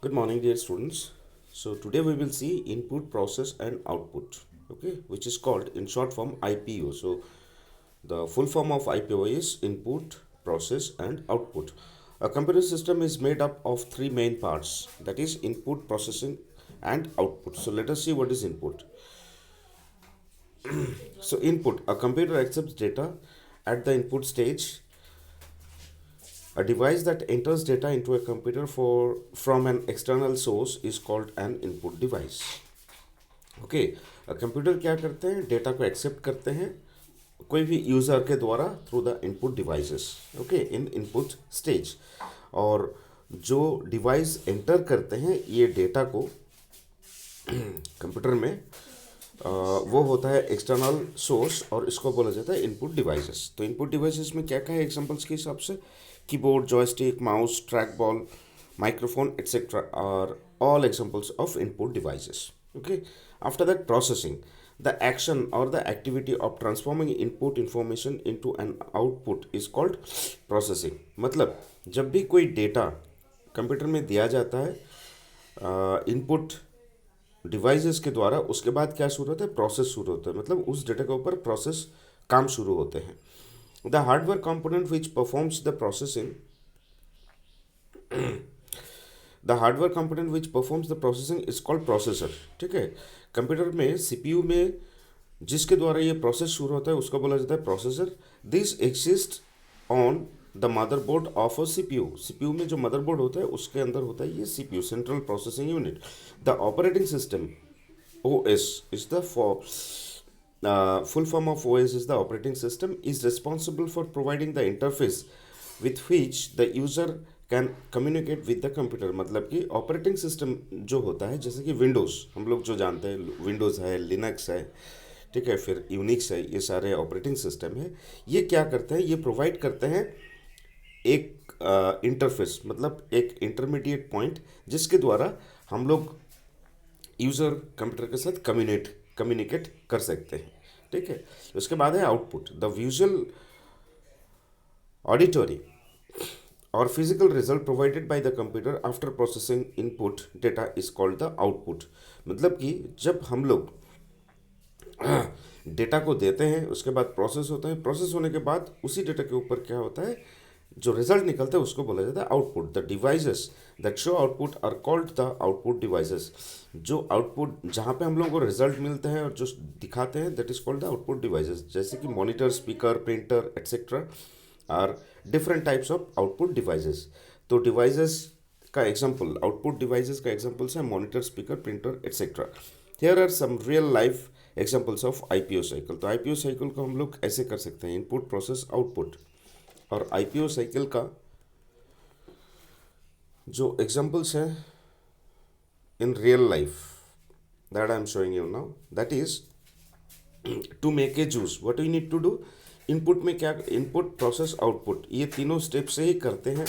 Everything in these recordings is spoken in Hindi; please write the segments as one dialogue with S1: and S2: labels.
S1: Good morning, dear students. So today we will see input, process, and output. Okay, which is called in short form IPO. So the full form of IPO is input, process, and output. A computer system is made up of three main parts, that is input, processing, and output. So let us see what is input. So input, a computer accepts data at the input stage. A device that enters data into a computer from an external source is called an input device. Okay, computer क्या करते हैं, डेटा को एक्सेप्ट करते हैं कोई भी यूज़र के द्वारा through the input devices, okay, in input stage. और जो डिवाइस एंटर करते हैं ये डेटा को कंप्यूटर में वो होता है एक्सटर्नल सोर्स और इसको बोला जाता है इनपुट डिवाइसेस। तो इनपुट डिवाइसेस में क्या क्या है एग्जांपल्स के हिसाब से, keyboard, joystick, mouse, track ball, microphone, etc. are all examples of input devices. Okay. After that, processing, the action or the activity of transforming input information into an output is called processing. मतलब जब भी कोई डेटा कंप्यूटर में दिया जाता है इनपुट डिवाइसेस के द्वारा, उसके बाद क्या शुरू होता है, प्रोसेस शुरू होता है। मतलब उस डेटा के ऊपर प्रोसेस काम शुरू होते हैं। The hardware component which performs the processing, the hardware component which performs the processing is called processor. ठीक है, कंप्यूटर में सीपीयू में जिसके द्वारा ये प्रोसेस शुरू होता है उसको बोला जाता है processor. This exist on the motherboard of a CPU. CPU में जो मदरबोर्ड होता है उसके अंदर होता है ये CPU, central processing unit. The operating system, OS, is the full form of OS is the operating system, is responsible for providing the interface with which the user can communicate with the computer. मतलब कि ऑपरेटिंग सिस्टम जो होता है, जैसे कि विंडोज़ हम लोग जो जानते हैं, विंडोज़ है, लिनक्स है, ठीक है, फिर यूनिक्स है, ये सारे ऑपरेटिंग सिस्टम है। ये क्या करते हैं, ये प्रोवाइड करते हैं एक इंटरफेस, मतलब एक इंटरमीडिएट पॉइंट जिसके द्वारा हम लोग यूज़र कंप्यूटर के साथ कम्युनिकेट कर सकते हैं। ठीक है, उसके बाद है आउटपुट, द विजुअल, ऑडिटरी और physical result provided by the computer after processing input data is called the output. मतलब कि जब हम लोग डेटा को देते हैं उसके बाद प्रोसेस होता है, प्रोसेस होने के बाद उसी डेटा के ऊपर क्या होता है, जो रिजल्ट निकलता है उसको बोला जाता है output. The devices that show output are called the output devices. जो आउटपुट, जहाँ पे हम लोगों को रिजल्ट मिलते हैं और जो दिखाते हैं, that is called the output devices. जैसे कि monitor, speaker, printer, etcetera are different types of output devices. तो डिवाइसेस का एग्जांपल, आउटपुट डिवाइसेस का एग्जांपल्स है monitor, speaker, printer, etcetera. Here are some real life examples of IPO cycle. तो आईपीओ साइकिल को हम लोग ऐसे कर सकते हैं, इनपुट, प्रोसेस, आउटपुट। और आईपीओ साइकिल का जो एग्जांपल्स हैं in real life that I am showing you now, that is to make a juice what you need to do. Input में क्या, इनपुट, प्रोसेस, आउटपुट, ये तीनों स्टेप से ही करते हैं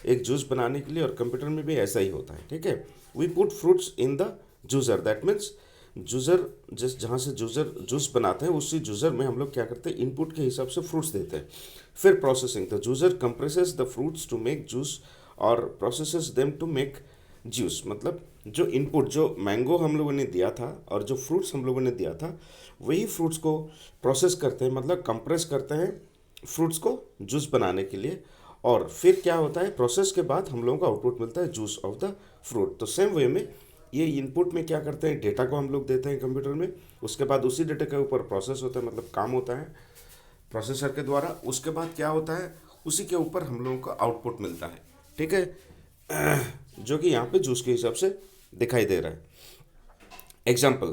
S1: एक जूस बनाने के लिए, और कंप्यूटर में भी ऐसा ही होता है। ठीक है, we put fruits in the juicer, that means juicer, जिस जहाँ से जूसर जूस बनाते हैं उसी जूसर में हम लोग क्या करते हैं, इनपुट के हिसाब से फ्रूट्स देते हैं। फिर processing, the juicer compresses the fruits to make juice और processes them to make juice. मतलब जो इनपुट, जो मैंगो हम लोगों ने दिया था और जो फ्रूट्स हम लोगों ने दिया था, वही फ्रूट्स को प्रोसेस करते हैं, मतलब कंप्रेस करते हैं फ्रूट्स को जूस बनाने के लिए। और फिर क्या होता है, प्रोसेस के बाद हम लोगों को आउटपुट मिलता है जूस ऑफ द फ्रूट। तो सेम वे में ये इनपुट में क्या करते हैं, डेटा को हम लोग देते हैं कंप्यूटर में, उसके बाद उसी डेटा के ऊपर प्रोसेस होता है, मतलब काम होता है प्रोसेसर के द्वारा। उसके बाद क्या होता है, उसी के ऊपर हम लोगों को आउटपुट मिलता है। ठीक है, जो कि यहाँ पे जूस के हिसाब से दिखाई दे रहा है। Example,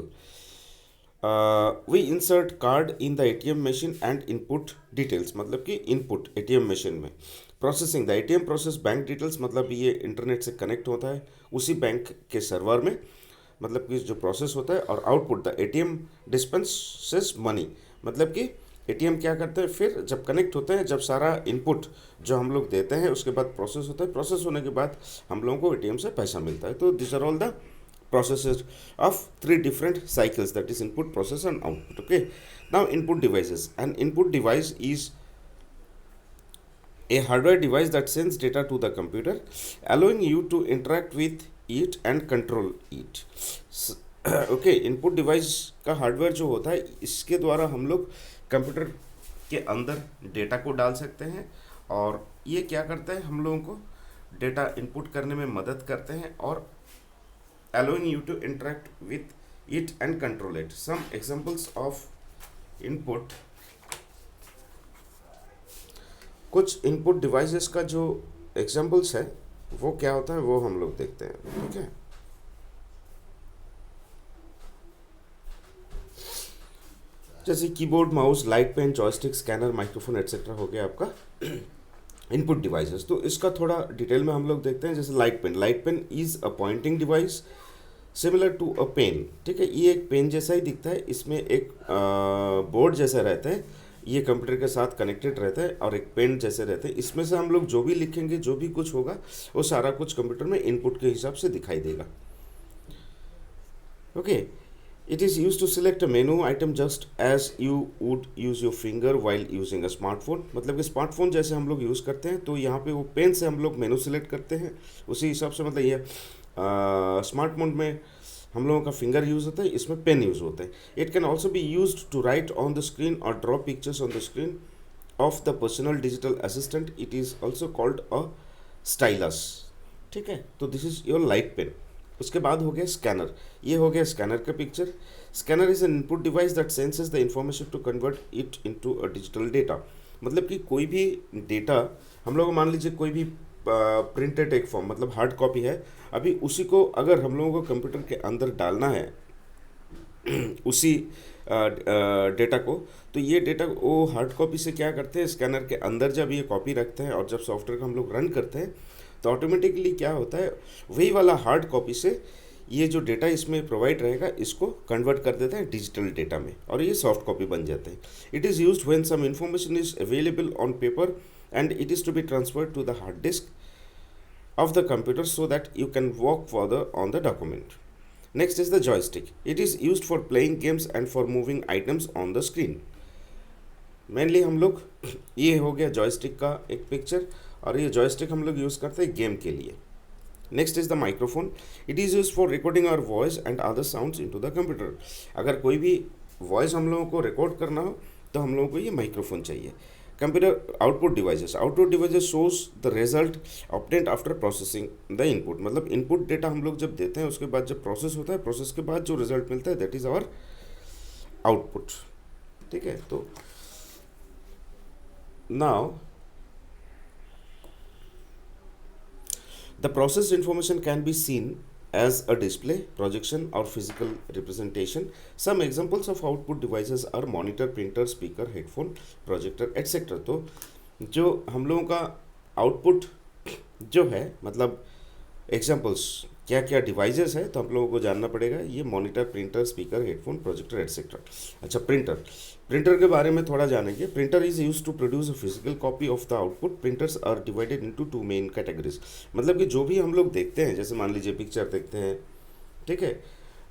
S1: we insert card in the ATM machine and input details. मतलब कि इनपुट एटीएम मशीन में, processing, the ATM process bank details, मतलब ये इंटरनेट से कनेक्ट होता है उसी बैंक के सर्वर में, मतलब कि जो प्रोसेस होता है। और आउटपुट, द एटीएम डिस्पेंसेस मनी, मतलब कि एटीएम क्या करते हैं, फिर जब कनेक्ट होते हैं, जब सारा इनपुट जो हम लोग देते हैं उसके बाद प्रोसेस होता है, प्रोसेस होने के बाद हम लोगों को एटीएम से पैसा मिलता है। तो this are all the processes of three different cycles, that is input, process and output. Okay, now input devices. An input device is a hardware device that sends data to the computer, allowing you to interact with it and control it. Okay, input device का हार्डवेयर जो होता है, इसके द्वारा हम लोग कंप्यूटर के अंदर डेटा को डाल सकते हैं, और ये क्या करता है, हम लोगों को डेटा इनपुट करने में मदद करते हैं और allowing you to interact with it and control it. Some examples of input, कुछ इनपुट डिवाइसेस का जो एग्जांपल्स है वो क्या होता है वो हम लोग देखते हैं। ठीक है, जैसे keyboard, mouse, light pen, joystick, scanner, microphone etcetera हो गया आपका इनपुट डिवाइसेस। तो इसका थोड़ा डिटेल में हम लोग देखते हैं। जैसे light pen is a pointing device similar to a pen. ठीक है, ये एक पेन जैसा ही दिखता है, इसमें एक बोर्ड जैसा रहता है, ये कंप्यूटर के साथ कनेक्टेड रहता है और एक पेन जैसे रहते हैं। इसमें से हम लोग जो भी लिखेंगे, जो भी कुछ होगा, वो सारा कुछ कंप्यूटर में इनपुट के हिसाब से दिखाई देगा। Okay, it is use to select a menu item just as you would use your finger while using a smartphone. मतलब कि स्मार्टफोन जैसे हम लोग यूज़ करते हैं, तो यहाँ पे वो पेन से हम लोग मेनू सिलेक्ट करते हैं उसी हिसाब से। मतलब ये स्मार्टफोन में हम लोगों का फिंगर यूज़ होता है, इसमें पेन यूज़ होता है। It can also be use to write on the screen और draw pictures on the screen of the personal digital assistant. It is also called a stylus. ठीक है, तो this is your light pen. उसके बाद हो गया स्कैनर। ये हो गया स्कैनर का picture. Scanner is an input device that senses the information to convert it into a digital data. मतलब कि कोई भी डेटा हम लोग, मान लीजिए कोई भी प्रिंटेड एक फॉर्म, मतलब हार्ड कॉपी है, अभी उसी को अगर हम लोगों को कंप्यूटर के अंदर डालना है उसी डेटा को, तो ये डेटा वो हार्ड कॉपी से क्या करते हैं, स्कैनर के अंदर जब ये कॉपी रखते हैं और जब सॉफ्टवेयर को हम लोग रन करते हैं, तो ऑटोमेटिकली क्या होता है, वही वाला हार्ड कॉपी से ये जो डेटा इसमें प्रोवाइड रहेगा, इसको कन्वर्ट कर देता है डिजिटल डेटा में, और ये सॉफ्ट कॉपी बन जाते हैं। It is used when some information is available on paper and it is to be transferred to the hard disk of the computer so that you can work further on the document. Next is the joystick. It is used for playing games and for moving items on the screen. Mainly हम लोग, ये हो गया जॉयस्टिक का एक पिक्चर, और ये जॉयस्टिक हम लोग यूज़ करते हैं गेम के लिए। Next is the microphone. It is use for recording our voice and other sounds into the computer. अगर कोई भी वॉइस हम लोगों को रिकॉर्ड करना हो तो हम लोगों को ये माइक्रोफोन चाहिए। Computer output devices shows the result obtained after processing the input. मतलब इनपुट डेटा हम लोग जब देते हैं, उसके बाद जब प्रोसेस होता है, प्रोसेस के बाद जो रिजल्ट मिलता है, दैट इज़ आवर आउटपुट। ठीक है, तो now the processed information can be seen as a display, projection or physical representation. Some examples of output devices are monitor, printer, speaker, headphone, projector, etc. तो जो हम लोगों का आउटपुट जो है, मतलब एग्जाम्पल्स क्या क्या डिवाइसेस है, तो हम लोगों को जानना पड़ेगा। ये monitor, printer, speaker, headphone, projector etcetera. अच्छा, प्रिंटर के बारे में थोड़ा जानेंगे। Printer is use to produce a physical copy of the output. Printers are divided into two main categories. मतलब कि जो भी हम लोग देखते हैं, जैसे मान लीजिए पिक्चर देखते हैं, ठीक है,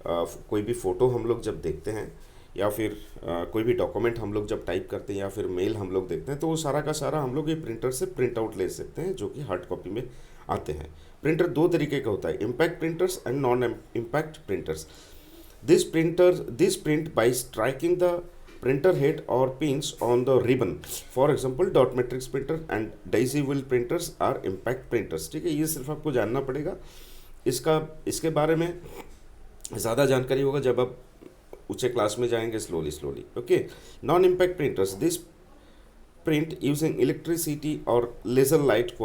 S1: कोई भी फ़ोटो हम लोग जब देखते हैं, या फिर कोई भी डॉक्यूमेंट हम लोग जब टाइप करते हैं, या फिर मेल हम लोग देखते हैं, तो वो सारा का सारा हम लोग ये प्रिंटर से प्रिंट आउट ले सकते हैं, जो कि हार्ड कॉपी में आते हैं। प्रिंटर दो तरीके का होता है, impact printers and non impact printers. This print bye striking the printer head or pins on the ribbon. For example, dot matrix printer and daisy wheel printers are impact printers. ठीक है, ये सिर्फ आपको जानना पड़ेगा। इसके बारे में ज़्यादा जानकारी होगा जब आप ऊंचे क्लास में जाएंगे, slowly. Okay, non impact printers, this print using electricity और laser light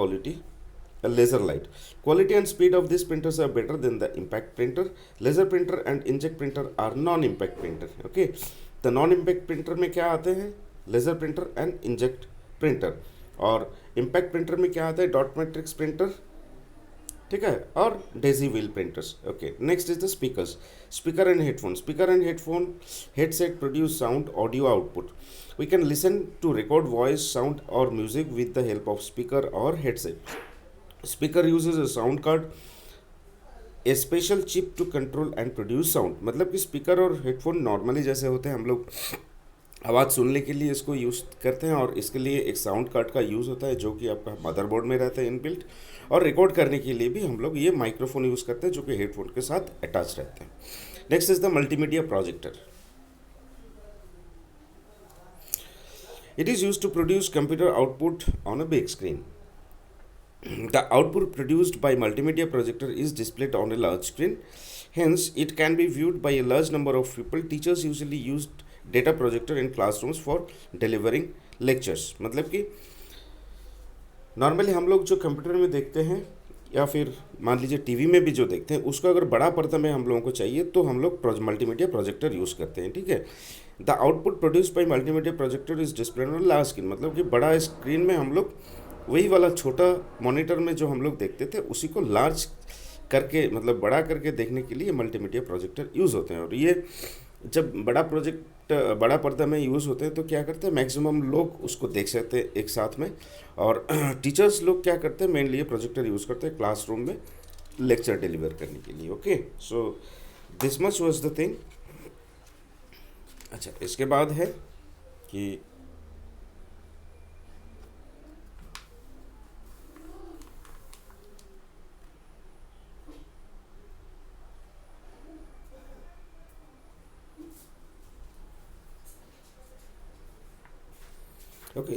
S1: quality and speed of these printers are better than the impact printer. Laser printer and inkjet printer are non-impact printer. Okay, the non-impact printer में क्या आते हैं, laser printer and inkjet printer, और इम्पैक्ट प्रिंटर में क्या आता है, डॉट मैट्रिक्स प्रिंटर, ठीक है, और daisy wheel printers. Okay, next is the speaker and headphone headset produce sound audio output. We can listen to record voice, sound और music with the help of speaker और headset. Speaker uses a sound card, a special chip to control and produce sound. मतलब कि स्पीकर और हेडफोन नॉर्मली जैसे होते हैं, हम लोग आवाज़ सुनने के लिए इसको यूज़ करते हैं, और इसके लिए एक साउंड कार्ड का यूज़ होता है जो कि आपका मदरबोर्ड में रहता है इनबिल्ट। और रिकॉर्ड करने के लिए भी हम लोग ये माइक्रोफोन यूज़ करते हैं जो कि हेडफोन के साथ अटैच रहते हैं। Next is the multimedia projector. It is use to produce computer output on a big screen. The output produced by multimedia projector is displayed on a large screen. Hence, it can be viewed by a large number of people. Teachers usually use data projector in classrooms for delivering lectures. मतलब कि नॉर्मली हम लोग जो कंप्यूटर में देखते हैं या फिर मान लीजिए टीवी में भी जो देखते हैं, उसको अगर बड़ा पर्दा में हम लोगों को चाहिए तो हम लोग मल्टीमीडिया प्रोजेक्टर यूज़ करते हैं, ठीक है। The output produce by multimedia projector is displayed on large screen, मतलब कि बड़ा स्क्रीन में हम लोग वही वाला छोटा मॉनिटर में जो हम लोग देखते थे उसी को लार्ज करके, मतलब बड़ा करके देखने के लिए मल्टीमीडिया प्रोजेक्टर यूज़ होते हैं। और ये जब बड़ा पर्दा में यूज़ होते हैं तो क्या करते हैं, मैक्सिमम लोग उसको देख सकते हैं एक साथ में। और टीचर्स लोग क्या करते हैं, मेनली ये प्रोजेक्टर यूज़ करते हैं क्लासरूम में लेक्चर डिलीवर करने के लिए। Okay, so this much was the thing. अच्छा, इसके बाद है कि ओके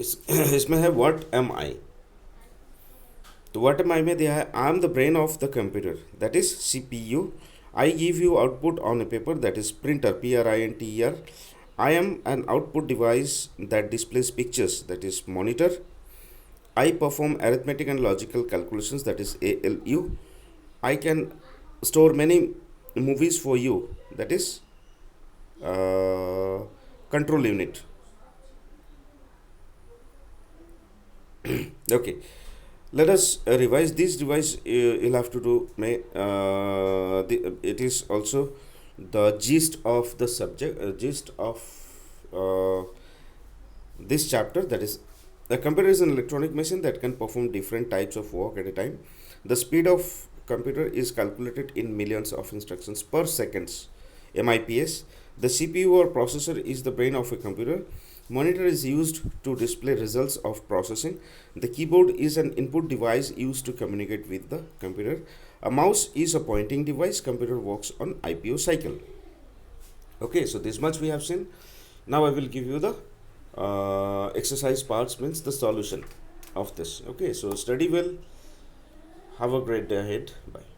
S1: इसमें है व्हाट एम आई। तो व्हाट एम आई में दिया है, I am the brain of the computer, that is CPU. I give you output on a paper, that is printer, PRINTER. I am an output device that displays pictures, that is monitor. I perform arithmetic and logical calculations, that is ALU. I can store many movies for you, that is control unit. Okay, let us revise this device. You'll have to do it is also the gist of the subject, gist of this chapter, that is the computer is an electronic machine that can perform different types of work at a time. The speed of computer is calculated in millions of instructions per seconds, MIPS. The CPU or processor is the brain of a computer. Monitor is used to display results of processing. The keyboard is an input device used to communicate with the computer. A mouse is a pointing device. Computer works on IPO cycle. Okay, so this much we have seen. Now I will give you the exercise parts, means the solution of this. Okay, so study well. Have a great day ahead. Bye.